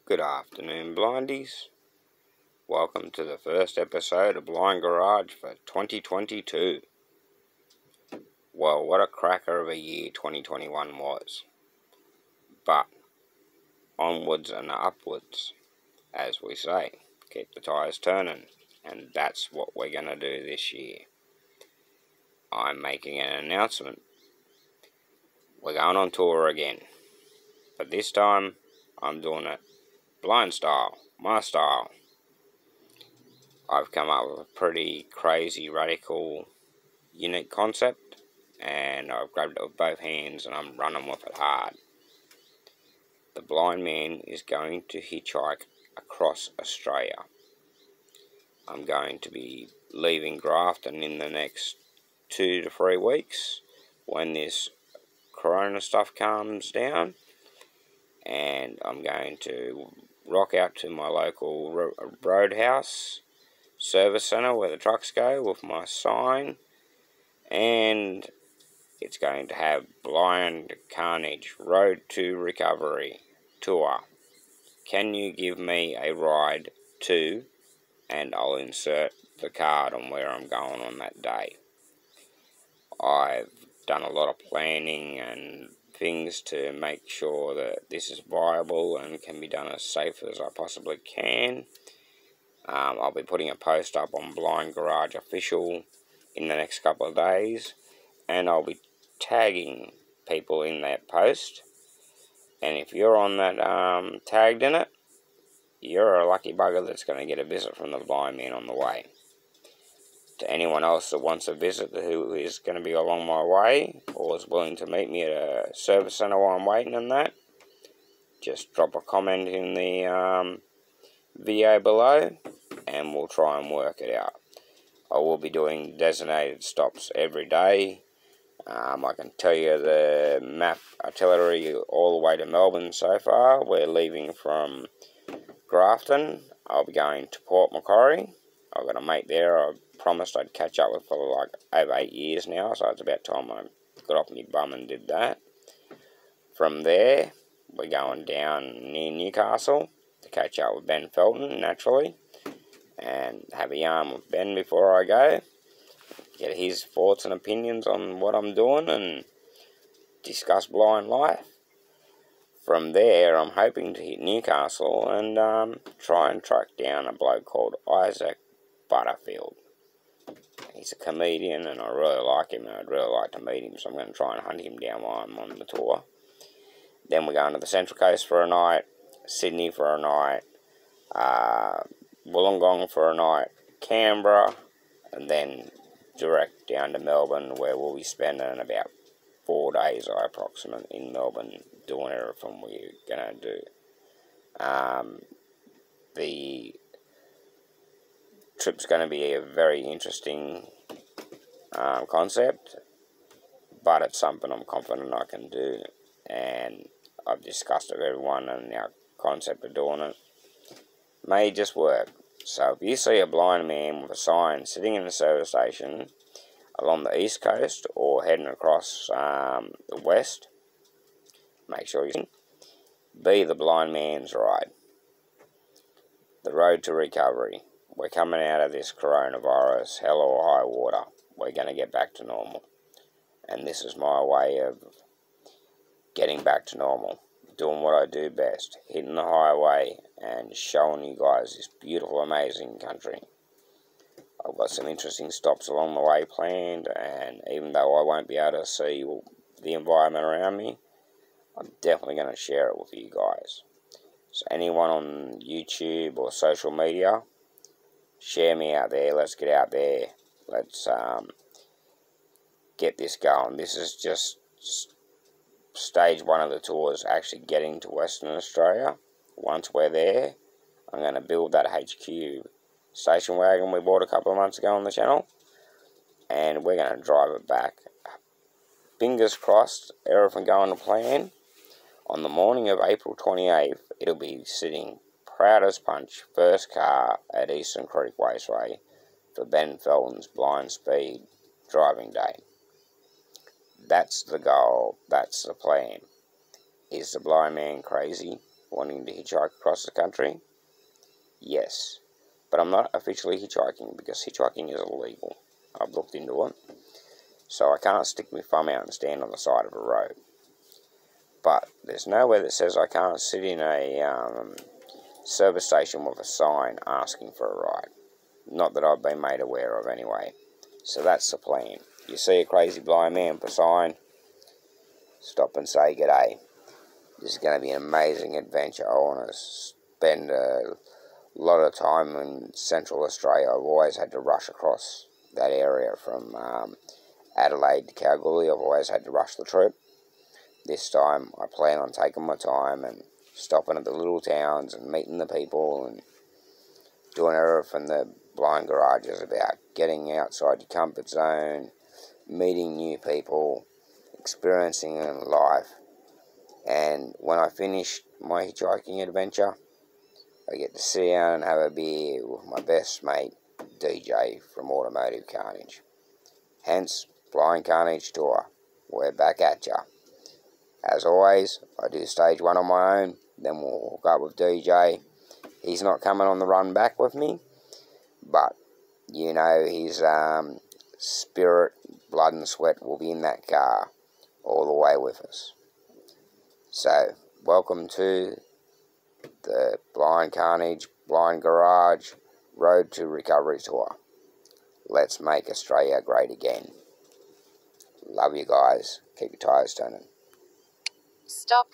Good afternoon, blindies. Welcome to the first episode of Blind Garage for 2022. Well, what a cracker of a year 2021 was. But onwards and upwards, as we say. Keep the tyres turning. And that's what we're going to do this year. I'm making an announcement. We're going on tour again. But this time, I'm doing it blind style, my style. I've come up with a pretty crazy, radical, unique concept, and I've grabbed it with both hands and I'm running with it hard. The blind man is going to hitchhike across Australia. I'm going to be leaving Grafton in the next 2 to 3 weeks when this corona stuff calms down, and I'm going to rock out to my local roadhouse service centre where the trucks go with my sign, and it's going to have Blind Carnage Road to Recovery tour. Can you give me a ride to? And I'll insert the card on where I'm going on that day. I've done a lot of planning and things to make sure that this is viable and can be done as safe as I possibly can. I'll be putting a post up on Blind Garage Official in the next couple of days, and I'll be tagging people in that post. And if you're on that tagged in it, you're a lucky bugger that's going to get a visit from the blind man on the way. To anyone else that wants a visit who is going to be along my way or is willing to meet me at a service centre while I'm waiting on that, just drop a comment in the video below and we'll try and work it out. I will be doing designated stops every day. I can tell you the map itinerary all the way to Melbourne so far. We're leaving from Grafton. I'll be going to Port Macquarie. I've got a mate there I promised I'd catch up with for like over 8 years now, so it's about time I got off my bum and did that. From there, we're going down near Newcastle to catch up with Ben Felton, naturally, and have a yarn with Ben before I go, get his thoughts and opinions on what I'm doing and discuss blind life. From there, I'm hoping to hit Newcastle and try and track down a bloke called Isaac Butterfield. He's a comedian and I really like him and I'd really like to meet him, so I'm going to try and hunt him down while I'm on the tour. Then we're going to the Central Coast for a night, Sydney for a night, Wollongong for a night, Canberra, and then direct down to Melbourne, where we'll be spending about 4 days, I approximate, in Melbourne doing everything we're going to do. The trip's going to be a very interesting concept, but it's something I'm confident I can do, and I've discussed it with everyone, and our concept of doing it may just work. So if you see a blind man with a sign sitting in a service station along the east coast or heading across the west, make sure you be the blind man's ride. The road to recovery. We're coming out of this coronavirus, hell or high water. We're going to get back to normal. And this is my way of getting back to normal. Doing what I do best. Hitting the highway and showing you guys this beautiful, amazing country. I've got some interesting stops along the way planned, and even though I won't be able to see the environment around me, I'm definitely going to share it with you guys. So anyone on YouTube or social media, share me out there. Let's get out there. Let's get this going. This is just stage 1 of the tours, actually getting to Western Australia. Once we're there, I'm going to build that HQ station wagon we bought a couple of months ago on the channel, and we're going to drive it back. Fingers crossed, everything going to plan. On the morning of April 28th, it'll be sitting proud as punch, first car at Eastern Creek Raceway for Ben Felton's Blind Speed driving day. That's the goal, that's the plan. Is the blind man crazy? wanting to hitchhike across the country? Yes. But I'm not officially hitchhiking because hitchhiking is illegal. I've looked into it. So I can't stick my thumb out and stand on the side of a road. But there's nowhere that says I can't sit in a service station with a sign asking for a ride. Not that I've been made aware of anyway. So that's the plan. You see a crazy blind man with a sign, stop and say g'day. This is going to be an amazing adventure. I want to spend a lot of time in Central Australia. I've always had to rush across that area from Adelaide to Kalgoorlie. I've always had to rush the trip. This time I plan on taking my time and stopping at the little towns and meeting the people and doing everything the Blind Garage is about. Getting outside your comfort zone, meeting new people, experiencing life. And when I finish my hitchhiking adventure, I get to sit down and have a beer with my best mate, DJ from Automotive Carnage. Hence, Blind Carnage Tour. We're back at ya. As always, I do stage 1 on my own, then we'll hook up with DJ. He's not coming on the run back with me, but, you know, his spirit, blood and sweat will be in that car all the way with us. So, welcome to the Blind Carnage, Blind Garage, Road to Recovery Tour. Let's make Australia great again. Love you guys. Keep your tyres turning. Stop.